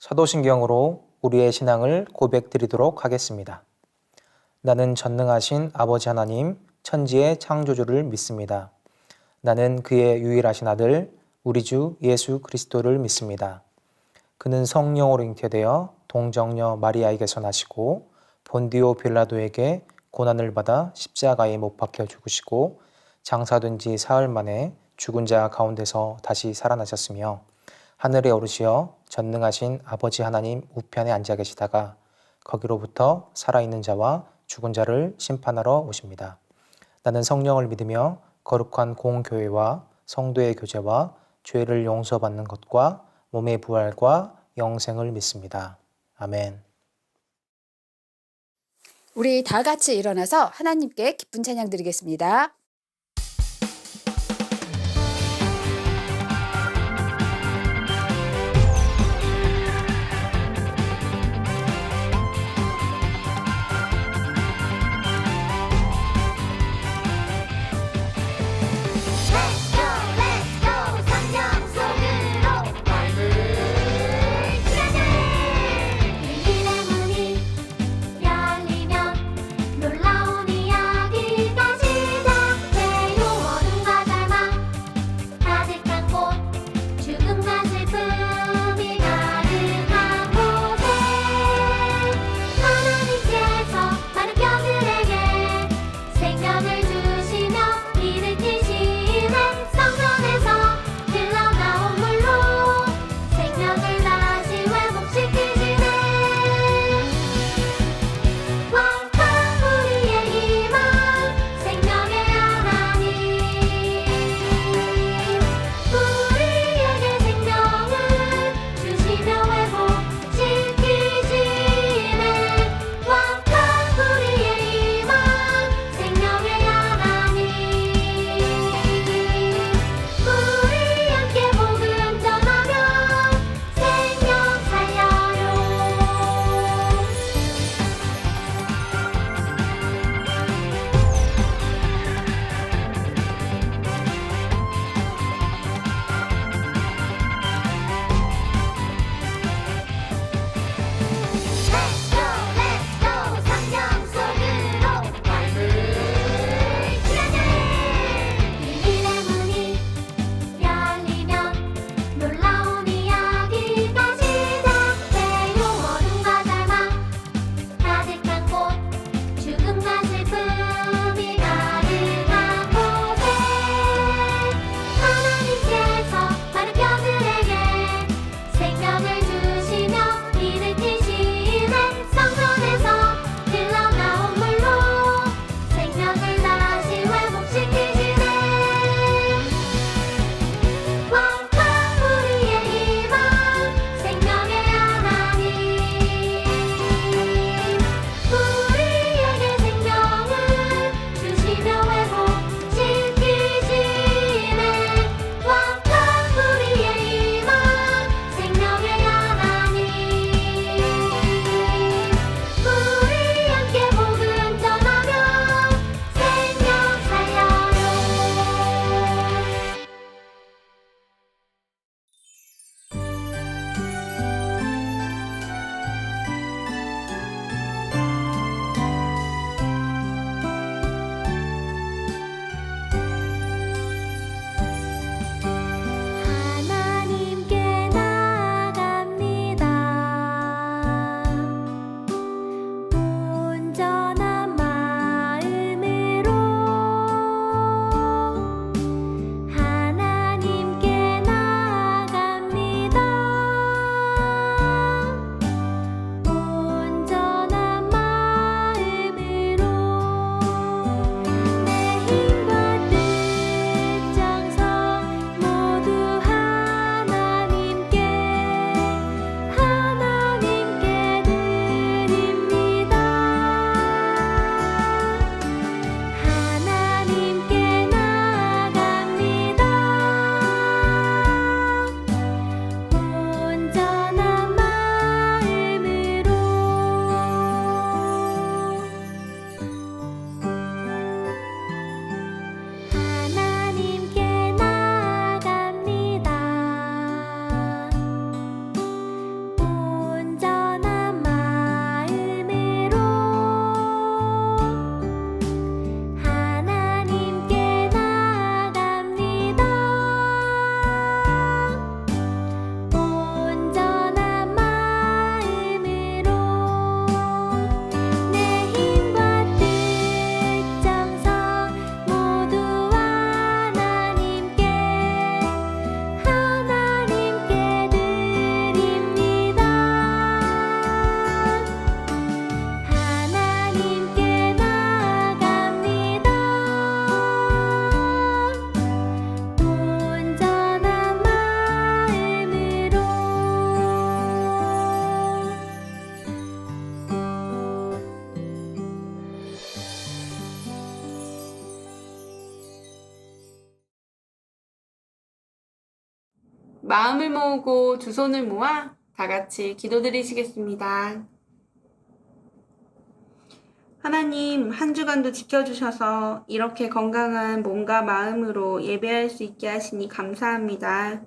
사도신경으로 우리의 신앙을 고백드리도록 하겠습니다. 나는 전능하신 아버지 하나님, 천지의 창조주를 믿습니다. 나는 그의 유일하신 아들, 우리 주 예수 그리스도를 믿습니다. 그는 성령으로 잉태되어 동정녀 마리아에게서 나시고 본디오 빌라도에게 고난을 받아 십자가에 못 박혀 죽으시고 장사된 지 사흘 만에 죽은 자 가운데서 다시 살아나셨으며 하늘에 오르시어 전능하신 아버지 하나님 우편에 앉아 계시다가 거기로부터 살아있는 자와 죽은 자를 심판하러 오십니다. 나는 성령을 믿으며 거룩한 공교회와 성도의 교제와 죄를 용서받는 것과 몸의 부활과 영생을 믿습니다. 아멘. 우리 다 같이 일어나서 하나님께 기쁜 찬양 드리겠습니다. 놀라운 이야기가 시작 마음을 모으고 두 손을 모아 다 같이 기도드리시겠습니다. 하나님, 한 주간도 지켜주셔서 이렇게 건강한 몸과 마음으로 예배할 수 있게 하시니 감사합니다.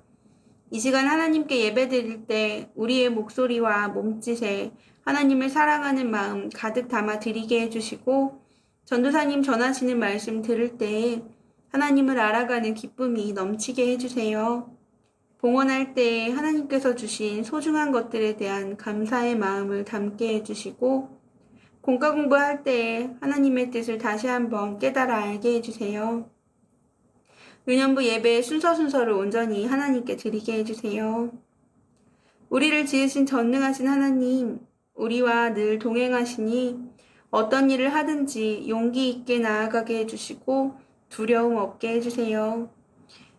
이 시간 하나님께 예배드릴 때 우리의 목소리와 몸짓에 하나님을 사랑하는 마음 가득 담아 드리게 해주시고, 전도사님 전하시는 말씀 들을 때에 하나님을 알아가는 기쁨이 넘치게 해주세요. 봉헌할 때에 하나님께서 주신 소중한 것들에 대한 감사의 마음을 담게 해주시고, 공과 공부할 때에 하나님의 뜻을 다시 한번 깨달아 알게 해주세요. 은연부 예배의 순서를 온전히 하나님께 드리게 해주세요. 우리를 지으신 전능하신 하나님, 우리와 늘 동행하시니 어떤 일을 하든지 용기 있게 나아가게 해주시고 두려움 없게 해주세요.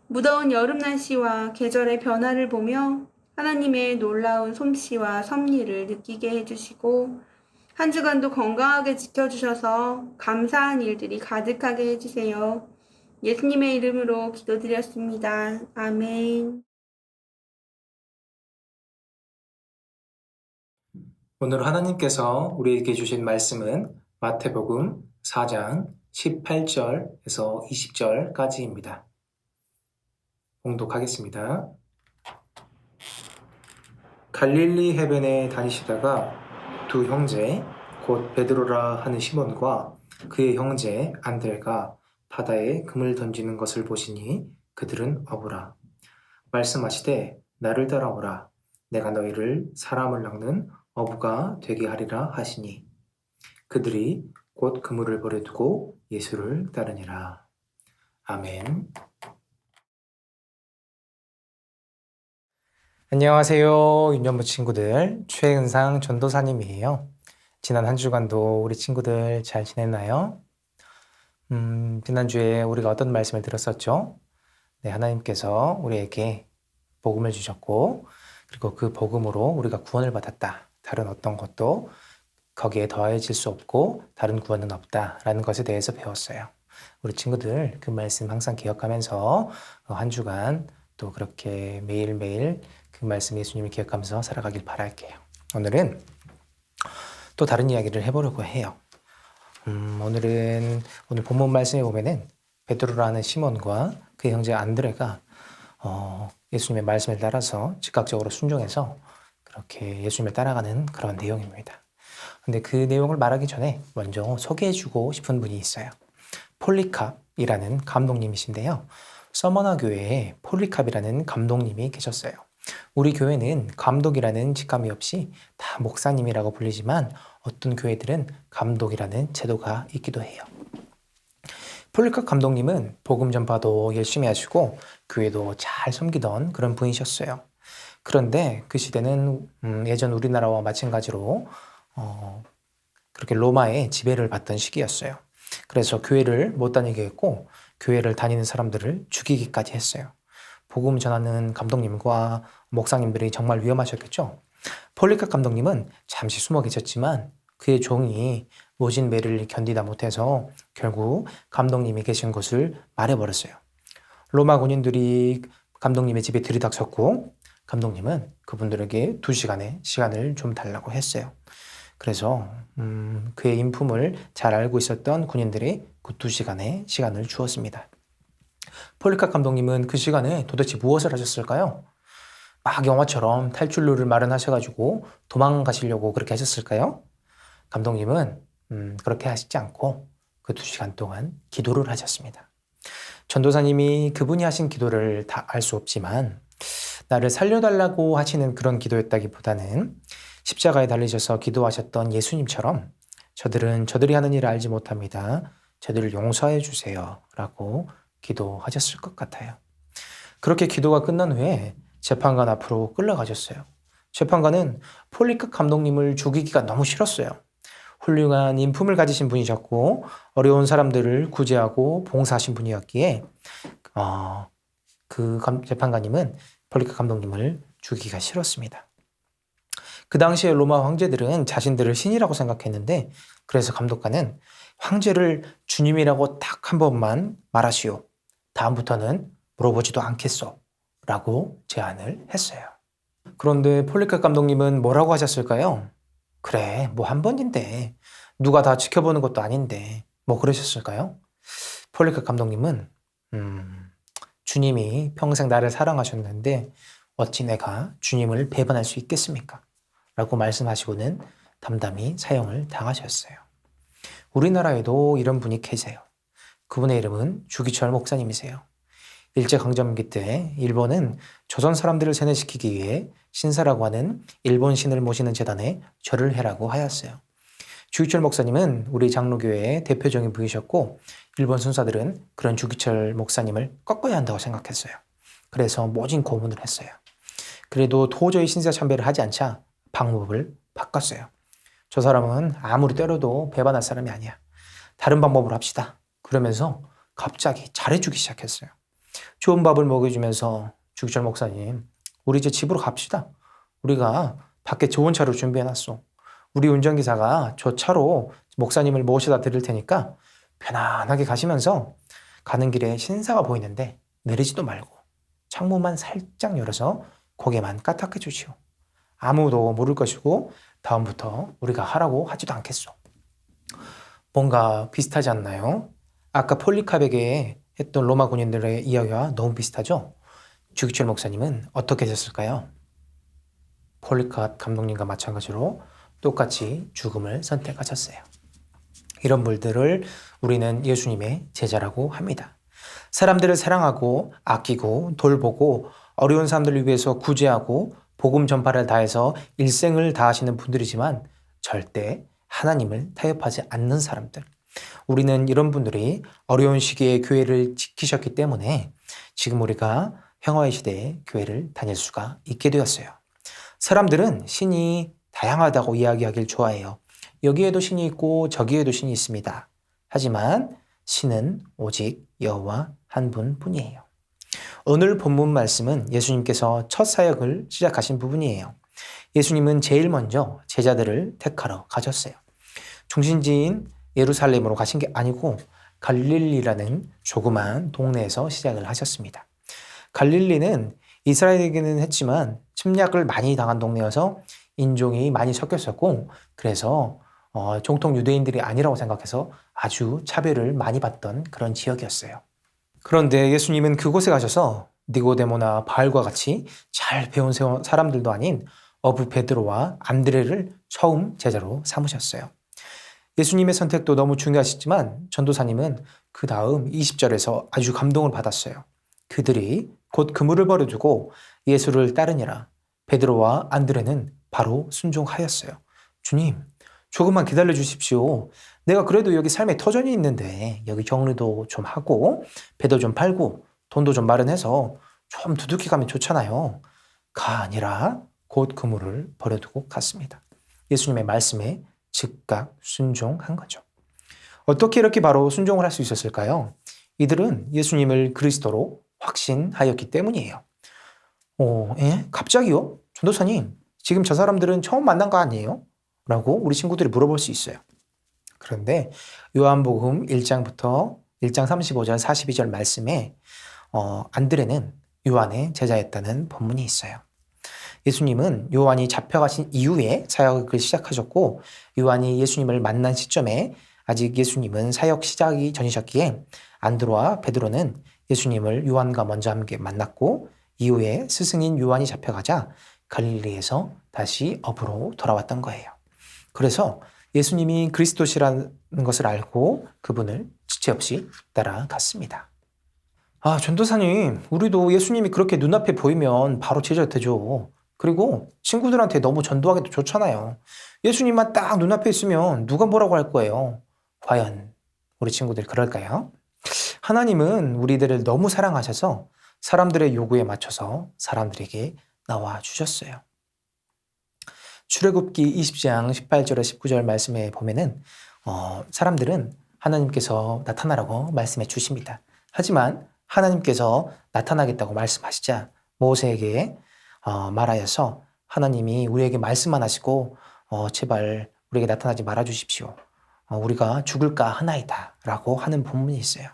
무더운 여름 날씨와 계절의 변화를 보며 하나님의 놀라운 솜씨와 섭리를 느끼게 해주시고, 한 주간도 건강하게 지켜주셔서 감사한 일들이 가득하게 해주세요. 예수님의 이름으로 기도드렸습니다. 아멘. 오늘 하나님께서 우리에게 주신 말씀은 마태복음 4장 18절에서 20절까지입니다. 봉독하겠습니다. 갈릴리 해변에 다니시다가 두 형제 곧 베드로라 하는 시몬과 그의 형제 안드레가 바다에 금을 던지는 것을 보시니 그들은 어부라. 말씀하시되 나를 따라오라. 내가 너희를 사람을 낚는 어부가 되게 하리라 하시니 그들이 곧 그물을 버려두고 예수를 따르니라. 아멘. 안녕하세요, 윤년부 친구들. 최은상 전도사님이에요. 지난 한 주간도 우리 친구들 잘 지냈나요? 지난주에 우리가 어떤 말씀을 들었었죠? 네, 하나님께서 우리에게 복음을 주셨고, 그리고 그 복음으로 우리가 구원을 받았다. 다른 어떤 것도 거기에 더해질 수 없고 다른 구원은 없다라는 것에 대해서 배웠어요. 우리 친구들 그 말씀 항상 기억하면서 한 주간 또 그렇게 매일매일 그 말씀 예수님을 기억하면서 살아가길 바랄게요. 오늘은 또 다른 이야기를 해보려고 해요. 오늘 본문 말씀에 보면은 베드로라는 시몬과 그 형제 안드레가 예수님의 말씀을 따라서 즉각적으로 순종해서 그렇게 예수님을 따라가는 그런 내용입니다. 근데 그 내용을 말하기 전에 먼저 소개해주고 싶은 분이 있어요. 폴리캅이라는 감독님이신데요. 서머나 교회에 폴리캅이라는 감독님이 계셨어요. 우리 교회는 감독이라는 직함이 없이 다 목사님이라고 불리지만 어떤 교회들은 감독이라는 제도가 있기도 해요. 폴리캅 감독님은 복음 전파도 열심히 하시고 교회도 잘 섬기던 그런 분이셨어요. 그런데 그 시대는 예전 우리나라와 마찬가지로 그렇게 로마의 지배를 받던 시기였어요. 그래서 교회를 못 다니게 했고 교회를 다니는 사람들을 죽이기까지 했어요. 복음 전하는 감독님과 목사님들이 정말 위험하셨겠죠. 폴리캅 감독님은 잠시 숨어 계셨지만 그의 종이 모진 매를 견디다 못해서 결국 감독님이 계신 곳을 말해버렸어요. 로마 군인들이 감독님의 집에 들이닥쳤고 감독님은 그분들에게 2시간의 시간을 좀 달라고 했어요. 그래서 그의 인품을 잘 알고 있었던 군인들이 그 2시간의 시간을 주었습니다. 폴리캅 감독님은 그 시간에 도대체 무엇을 하셨을까요? 막 영화처럼 탈출루를 마련하셔가지고 도망가시려고 그렇게 하셨을까요? 감독님은 그렇게 하시지 않고 그 2시간 동안 기도를 하셨습니다. 전도사님이 그분이 하신 기도를 다 알 수 없지만 나를 살려달라고 하시는 그런 기도였다기보다는 십자가에 달리셔서 기도하셨던 예수님처럼 저들이 하는 일을 알지 못합니다. 저들을 용서해 주세요 라고 기도하셨을 것 같아요. 그렇게 기도가 끝난 후에 재판관 앞으로 끌려가셨어요. 재판관은 폴리캅 감독님을 죽이기가 너무 싫었어요. 훌륭한 인품을 가지신 분이셨고 어려운 사람들을 구제하고 봉사하신 분이었기에 그 재판관님은 폴리캅 감독님을 죽이기가 싫었습니다. 그 당시에 로마 황제들은 자신들을 신이라고 생각했는데 그래서 감독관은 황제를 주님이라고 딱 한 번만 말하시오. 다음부터는 물어보지도 않겠소. 라고 제안을 했어요. 그런데 폴리카 감독님은 뭐라고 하셨을까요? 그래, 뭐 한 번인데 누가 다 지켜보는 것도 아닌데 뭐 그러셨을까요? 폴리카 감독님은 주님이 평생 나를 사랑하셨는데 어찌 내가 주님을 배반할 수 있겠습니까? 라고 말씀하시고는 담담히 사형을 당하셨어요. 우리나라에도 이런 분이 계세요. 그분의 이름은 주기철 목사님이세요. 일제강점기 때 일본은 조선 사람들을 세뇌시키기 위해 신사라고 하는 일본 신을 모시는 재단에 절을 해라고 하였어요. 주기철 목사님은 우리 장로교회의 대표적인 분이셨고 일본 순사들은 그런 주기철 목사님을 꺾어야 한다고 생각했어요. 그래서 모진 고문을 했어요. 그래도 도저히 신사 참배를 하지 않자 방법을 바꿨어요. 저 사람은 아무리 때려도 배반할 사람이 아니야. 다른 방법으로 합시다. 그러면서 갑자기 잘해주기 시작했어요. 좋은 밥을 먹여주면서 주기철 목사님, 우리 이제 집으로 갑시다. 우리가 밖에 좋은 차를 준비해놨어. 우리 운전기사가 저 차로 목사님을 모셔다 드릴 테니까 편안하게 가시면서 가는 길에 신사가 보이는데 내리지도 말고 창문만 살짝 열어서 고개만 까딱해 주시오. 아무도 모를 것이고 다음부터 우리가 하라고 하지도 않겠소. 뭔가 비슷하지 않나요? 아까 폴리캅에게 했던 로마 군인들의 이야기와 너무 비슷하죠? 주기철 목사님은 어떻게 됐을까요? 폴리캅 감독님과 마찬가지로 똑같이 죽음을 선택하셨어요. 이런 분들을 우리는 예수님의 제자라고 합니다. 사람들을 사랑하고 아끼고 돌보고 어려운 사람들을 위해서 구제하고 복음 전파를 다해서 일생을 다하시는 분들이지만 절대 하나님을 타협하지 않는 사람들. 우리는 이런 분들이 어려운 시기에 교회를 지키셨기 때문에 지금 우리가 평화의 시대에 교회를 다닐 수가 있게 되었어요. 사람들은 신이 다양하다고 이야기하길 좋아해요. 여기에도 신이 있고 저기에도 신이 있습니다. 하지만 신은 오직 여호와 한 분뿐이에요. 오늘 본문 말씀은 예수님께서 첫 사역을 시작하신 부분이에요. 예수님은 제일 먼저 제자들을 택하러 가셨어요. 중심지인 예루살렘으로 가신 게 아니고 갈릴리라는 조그만 동네에서 시작을 하셨습니다. 갈릴리는 이스라엘에게는 했지만 침략을 많이 당한 동네여서 인종이 많이 섞였었고 그래서 정통 유대인들이 아니라고 생각해서 아주 차별을 많이 받던 그런 지역이었어요. 그런데 예수님은 그곳에 가셔서 니고데모나 바울과 같이 잘 배운 사람들도 아닌 어부 베드로와 안드레를 처음 제자로 삼으셨어요. 예수님의 선택도 너무 중요하시지만 전도사님은 그 다음 20절에서 아주 감동을 받았어요. 그들이 곧 그물을 버려두고 예수를 따르니라. 베드로와 안드레는 바로 순종하였어요. 주님, 조금만 기다려 주십시오. 내가 그래도 여기 삶에 터전이 있는데 여기 격리도 좀 하고 배도 좀 팔고 돈도 좀 마련해서 좀 두둑히 가면 좋잖아요. 가 아니라 곧 그물을 버려두고 갔습니다. 예수님의 말씀에 즉각 순종한 거죠. 어떻게 이렇게 바로 순종을 할 수 있었을까요? 이들은 예수님을 그리스도로 확신하였기 때문이에요. 갑자기요? 전도사님, 지금 저 사람들은 처음 만난 거 아니에요? 라고 우리 친구들이 물어볼 수 있어요. 그런데 요한복음 1장부터 1장 35절 42절 말씀에 안드레는 요한의 제자였다는 본문이 있어요. 예수님은 요한이 잡혀가신 이후에 사역을 시작하셨고 요한이 예수님을 만난 시점에 아직 예수님은 사역 시작이 전이셨기에 안드로와 베드로는 예수님을 요한과 먼저 함께 만났고 이후에 스승인 요한이 잡혀가자 갈릴리에서 다시 어부로 돌아왔던 거예요. 그래서 예수님이 그리스도시라는 것을 알고 그분을 지체 없이 따라갔습니다. 전도사님, 우리도 예수님이 그렇게 눈앞에 보이면 바로 제자 되죠. 그리고 친구들한테 너무 전도하기도 좋잖아요. 예수님만 딱 눈앞에 있으면 누가 뭐라고 할 거예요. 과연 우리 친구들이 그럴까요? 하나님은 우리들을 너무 사랑하셔서 사람들의 요구에 맞춰서 사람들에게 나와 주셨어요. 출애굽기 20장 18절에 19절 말씀에 보면은 사람들은 하나님께서 나타나라고 말씀해 주십니다. 하지만 하나님께서 나타나겠다고 말씀하시자 모세에게 말하여서 하나님이 우리에게 말씀만 하시고 제발 우리에게 나타나지 말아 주십시오. 우리가 죽을까 하나이다 라고 하는 본문이 있어요.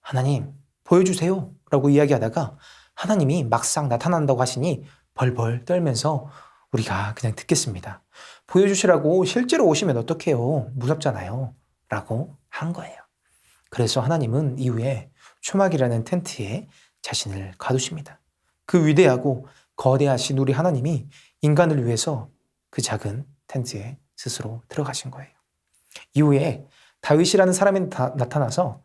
하나님 보여주세요 라고 이야기하다가 하나님이 막상 나타난다고 하시니 벌벌 떨면서 우리가 그냥 듣겠습니다. 보여주시라고 실제로 오시면 어떡해요? 무섭잖아요. 라고 한 거예요. 그래서 하나님은 이후에 초막이라는 텐트에 자신을 가두십니다. 그 위대하고 거대하신 우리 하나님이 인간을 위해서 그 작은 텐트에 스스로 들어가신 거예요. 이후에 다윗이라는 사람이 나타나서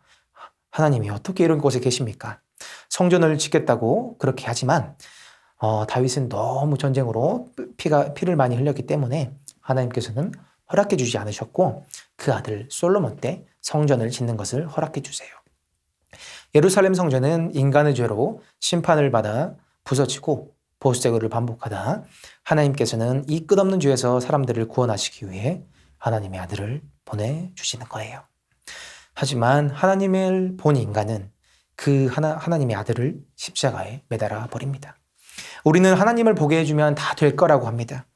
하나님이 어떻게 이런 곳에 계십니까? 성전을 짓겠다고 그렇게 하지만 다윗은 너무 전쟁으로 피를 많이 흘렸기 때문에 하나님께서는 허락해 주지 않으셨고 그 아들 솔로몬 때 성전을 짓는 것을 허락해 주세요. 예루살렘 성전은 인간의 죄로 심판을 받아 부서지고 보수제거를 반복하다 하나님께서는 이 끝없는 죄에서 사람들을 구원하시기 위해 하나님의 아들을 보내주시는 거예요. 하지만 하나님을 본 인간은 그 하나님의 아들을 십자가에 매달아 버립니다. 우리는 하나님을 보게 해주면 다 될 거라고 합니다.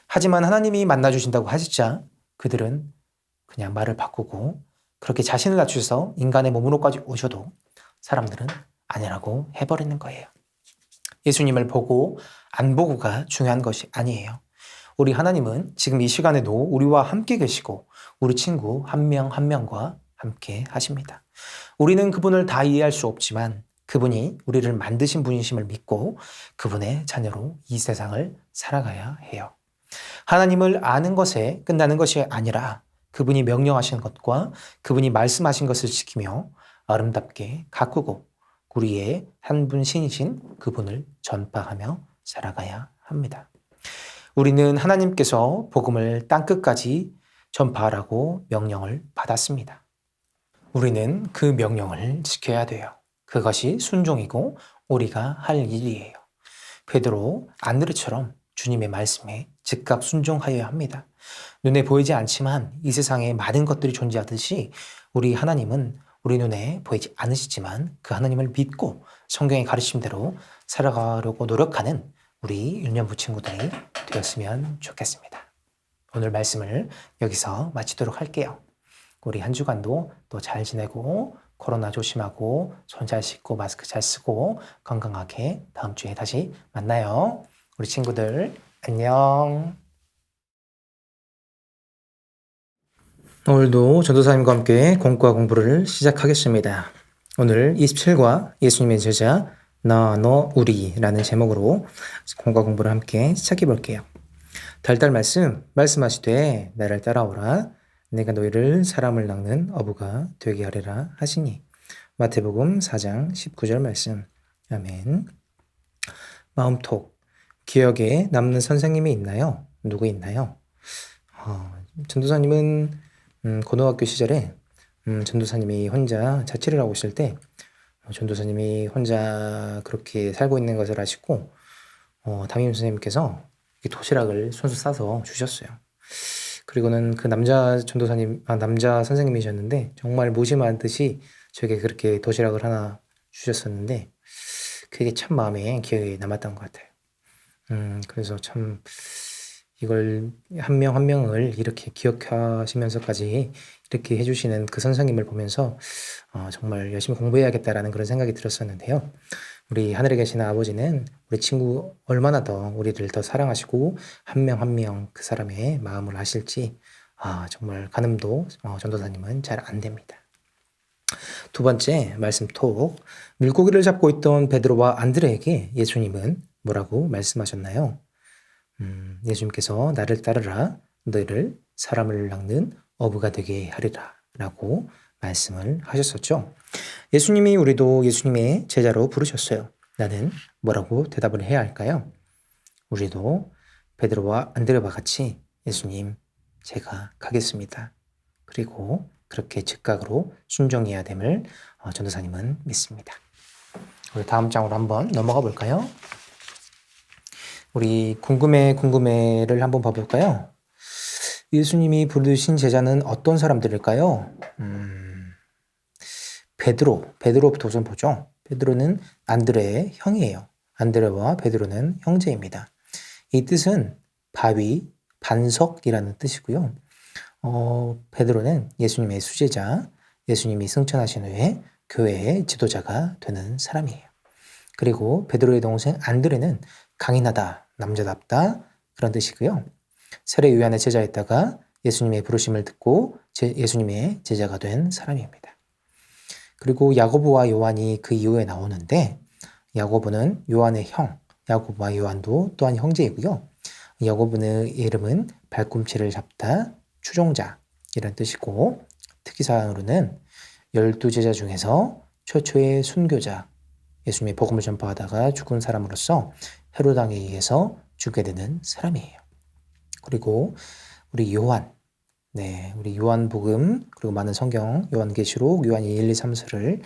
하지만 하나님이 만나주신다고 하시자 그들은 그냥 말을 바꾸고 그렇게 자신을 낮추셔서 인간의 몸으로까지 오셔도 사람들은 아니라고 해버리는 거예요. 예수님을 보고 안 보고가 중요한 것이 아니에요. 우리 하나님은 지금 이 시간에도 우리와 함께 계시고 우리 친구 한 명 한 명과 함께 하십니다. 우리는 그분을 다 이해할 수 없지만 그분이 우리를 만드신 분이심을 믿고 그분의 자녀로 이 세상을 살아가야 해요. 하나님을 아는 것에 끝나는 것이 아니라 그분이 명령하신 것과 그분이 말씀하신 것을 지키며 아름답게 가꾸고 우리의 한 분 신이신 그분을 전파하며 살아가야 합니다. 우리는 하나님께서 복음을 땅끝까지 전파하라고 명령을 받았습니다. 우리는 그 명령을 지켜야 돼요. 그것이 순종이고 우리가 할 일이에요. 베드로, 안드레처럼 주님의 말씀에 즉각 순종하여야 합니다. 눈에 보이지 않지만 이 세상에 많은 것들이 존재하듯이 우리 하나님은 우리 눈에 보이지 않으시지만 그 하나님을 믿고 성경의 가르침대로 살아가려고 노력하는 우리 일년부 친구들이 되었으면 좋겠습니다. 오늘 말씀을 여기서 마치도록 할게요. 우리 한 주간도 또 잘 지내고 코로나 조심하고 손 잘 씻고 마스크 잘 쓰고 건강하게 다음 주에 다시 만나요. 우리 친구들 안녕. 오늘도 전도사님과 함께 공과 공부를 시작하겠습니다. 오늘 27과 예수님의 제자 나, 너, 우리라는 제목으로 공과 공부를 함께 시작해 볼게요. 달달 말씀하시되 나를 따라오라 내가 너희를 사람을 낚는 어부가 되게 하리라 하시니. 마태복음 4장 19절 말씀. 아멘. 마음톡. 기억에 남는 선생님이 있나요? 누구 있나요? 전도사님은 고등학교 시절에 전도사님이 혼자 자취를 하고 있을 때 전도사님이 혼자 그렇게 살고 있는 것을 아시고 담임 선생님께서 도시락을 손수 싸서 주셨어요. 그리고는 그 남자 선생님이셨는데 정말 무심한 듯이 저에게 그렇게 도시락을 하나 주셨었는데 그게 참 마음에 기억에 남았던 것 같아요. 그래서 참 이걸 한 명 한 명을 이렇게 기억하시면서까지 이렇게 해주시는 그 선생님을 보면서 정말 열심히 공부해야겠다라는 그런 생각이 들었었는데요. 우리 하늘에 계시는 아버지는 우리 친구 얼마나 더 우리를 더 사랑하시고 한 명 한 명 그 사람의 마음을 아실지 정말 가늠도 전도사님은 잘 안 됩니다. 두 번째 말씀 톡. 물고기를 잡고 있던 베드로와 안드레에게 예수님은 뭐라고 말씀하셨나요? 예수님께서 나를 따르라 너희를 사람을 낚는 어부가 되게 하리라 라고 말씀을 하셨었죠. 예수님이 우리도 예수님의 제자로 부르셨어요. 나는 뭐라고 대답을 해야 할까요? 우리도 베드로와 안드레와 같이 예수님 제가 가겠습니다. 그리고 그렇게 즉각으로 순종해야 됨을 전도사님은 믿습니다. 우리 다음 장으로 한번 넘어가 볼까요? 우리 궁금해를 한번 봐볼까요? 예수님이 부르신 제자는 어떤 사람들일까요? 베드로부터 우선 보죠. 베드로는 안드레의 형이에요. 안드레와 베드로는 형제입니다. 이 뜻은 바위, 반석이라는 뜻이고요. 베드로는 예수님의 수제자, 예수님이 승천하신 후에 교회의 지도자가 되는 사람이에요. 그리고 베드로의 동생 안드레는 강인하다, 남자답다 그런 뜻이고요. 세례 요한의 제자였다가 예수님의 부르심을 듣고 예수님의 제자가 된 사람입니다. 그리고 야고보와 요한이 그 이후에 나오는데 야고보는 요한의 형, 야고보와 요한도 또한 형제이고요. 야고보의 이름은 발꿈치를 잡다, 추종자 이런 뜻이고 특이사항으로는 12제자 중에서 최초의 순교자, 예수님의 복음을 전파하다가 죽은 사람으로서 헤롯 왕에 의해서 죽게 되는 사람이에요. 그리고 우리 요한, 우리 요한복음 그리고 많은 성경, 요한계시록, 요한 1, 2, 3서를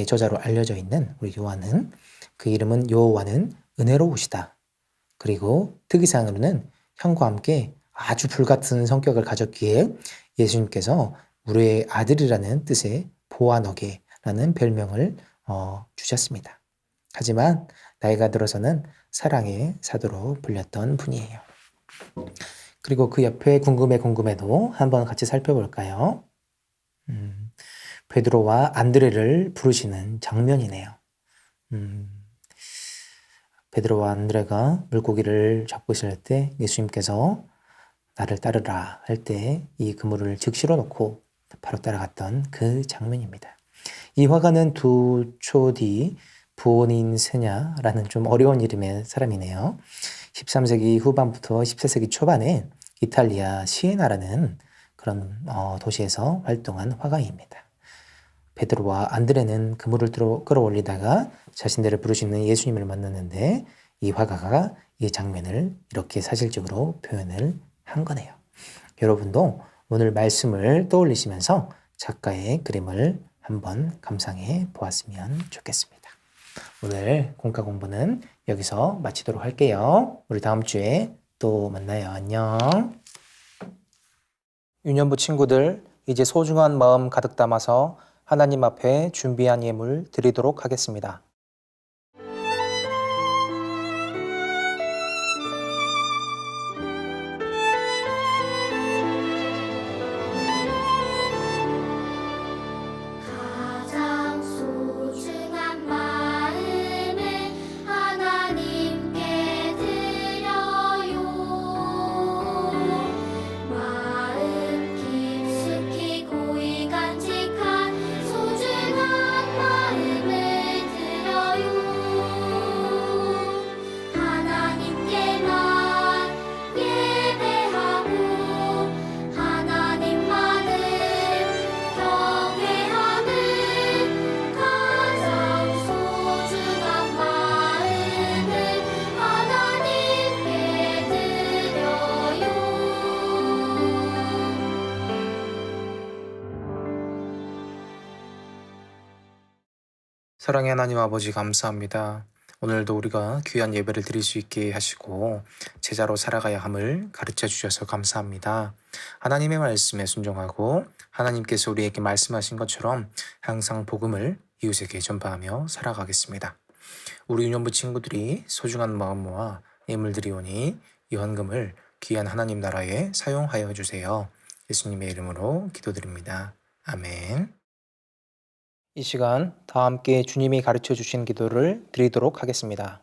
저자로 알려져 있는 우리 요한은 그 이름은 요한은 은혜로우시다. 그리고 특이사항으로는 형과 함께 아주 불같은 성격을 가졌기에 예수님께서 우리의 아들이라는 뜻의 보아너게라는 별명을 주셨습니다. 하지만 나이가 들어서는 사랑의 사도로 불렸던 분이에요. 그리고 그 옆에 궁금해도 한번 같이 살펴볼까요? 베드로와 안드레를 부르시는 장면이네요. 베드로와 안드레가 물고기를 잡고 있을 때 예수님께서 나를 따르라 할 때 이 그물을 즉시로 놓고 바로 따라갔던 그 장면입니다. 이 화가는 두초 뒤 부온인 세냐라는 좀 어려운 이름의 사람이네요. 13세기 후반부터 14세기 초반에 이탈리아 시에나라는 그런 도시에서 활동한 화가입니다. 베드로와 안드레는 그물을 끌어올리다가 자신들을 부르시는 예수님을 만났는데 이 화가가 이 장면을 이렇게 사실적으로 표현을 한 거네요. 여러분도 오늘 말씀을 떠올리시면서 작가의 그림을 한번 감상해 보았으면 좋겠습니다. 오늘 공과 공부는 여기서 마치도록 할게요. 우리 다음 주에 또 만나요. 안녕. 유년부 친구들, 이제 소중한 마음 가득 담아서 하나님 앞에 준비한 예물 드리도록 하겠습니다. 가장 소중한 마음을 하나님께 드려요. 마음 깊숙이 고이 간직한 소중한 마음을 드려요. 하나님께만 예배하고 하나님만을 경외하는 가장 소중한 마음을 하나님께 드려요. 사랑의 하나님 아버지 감사합니다. 오늘도 우리가 귀한 예배를 드릴 수 있게 하시고 제자로 살아가야 함을 가르쳐 주셔서 감사합니다. 하나님의 말씀에 순종하고 하나님께서 우리에게 말씀하신 것처럼 항상 복음을 이웃에게 전파하며 살아가겠습니다. 우리 유년부 친구들이 소중한 마음 모아 예물 드리오니 이 헌금을 귀한 하나님 나라에 사용하여 주세요. 예수님의 이름으로 기도드립니다. 아멘. 이 시간 다 함께 주님이 가르쳐 주신 기도를 드리도록 하겠습니다.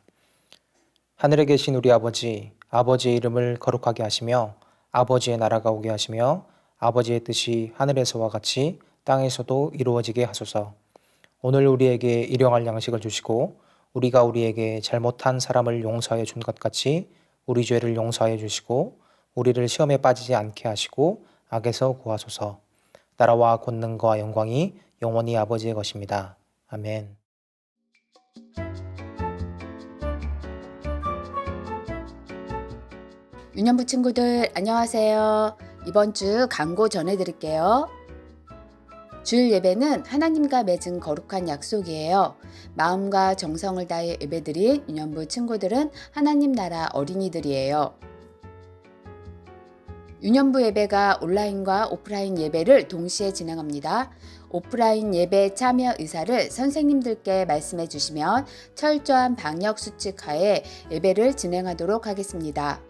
하늘에 계신 우리 아버지, 아버지의 이름을 거룩하게 하시며 아버지의 나라가 오게 하시며 아버지의 뜻이 하늘에서와 같이 땅에서도 이루어지게 하소서. 오늘 우리에게 일용할 양식을 주시고 우리가 우리에게 잘못한 사람을 용서해 준 것 같이 우리 죄를 용서해 주시고 우리를 시험에 빠지지 않게 하시고 악에서 구하소서. 나라와 권능과 영광이 영원히 아버지의 것입니다. 아멘. 유년부 친구들 안녕하세요. 이번 주 광고 전해드릴게요. 주일 예배는 하나님과 맺은 거룩한 약속이에요. 마음과 정성을 다해 예배드린 유년부 친구들은 하나님 나라 어린이들이에요. 유년부 예배가 온라인과 오프라인 예배를 동시에 진행합니다. 오프라인 예배 참여 의사를 선생님들께 말씀해 주시면 철저한 방역 수칙 하에 예배를 진행하도록 하겠습니다.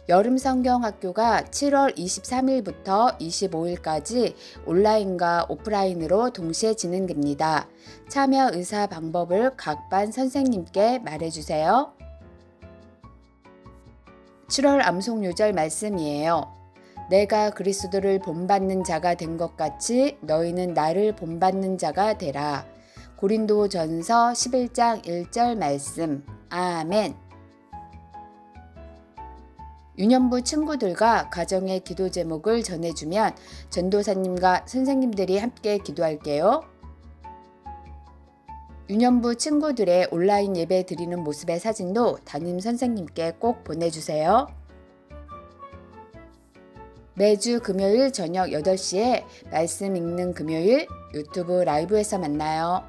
여름 성경 학교가 7월 23일부터 25일까지 온라인과 오프라인으로 동시에 진행됩니다. 참여 의사 방법을 각 반 선생님께 말해주세요. 7월 암송 요절 말씀이에요. 내가 그리스도를 본받는 자가 된 것 같이 너희는 나를 본받는 자가 되라. 고린도전서 11장 1절 말씀. 아멘. 유년부 친구들과 가정의 기도 제목을 전해주면 전도사님과 선생님들이 함께 기도할게요. 유년부 친구들의 온라인 예배 드리는 모습의 사진도 담임 선생님께 꼭 보내주세요. 매주 금요일 저녁 8시에 말씀 읽는 금요일 유튜브 라이브에서 만나요.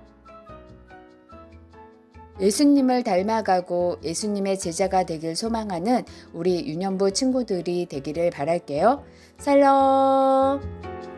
예수님을 닮아가고 예수님의 제자가 되길 소망하는 우리 유년부 친구들이 되기를 바랄게요. 샬롬!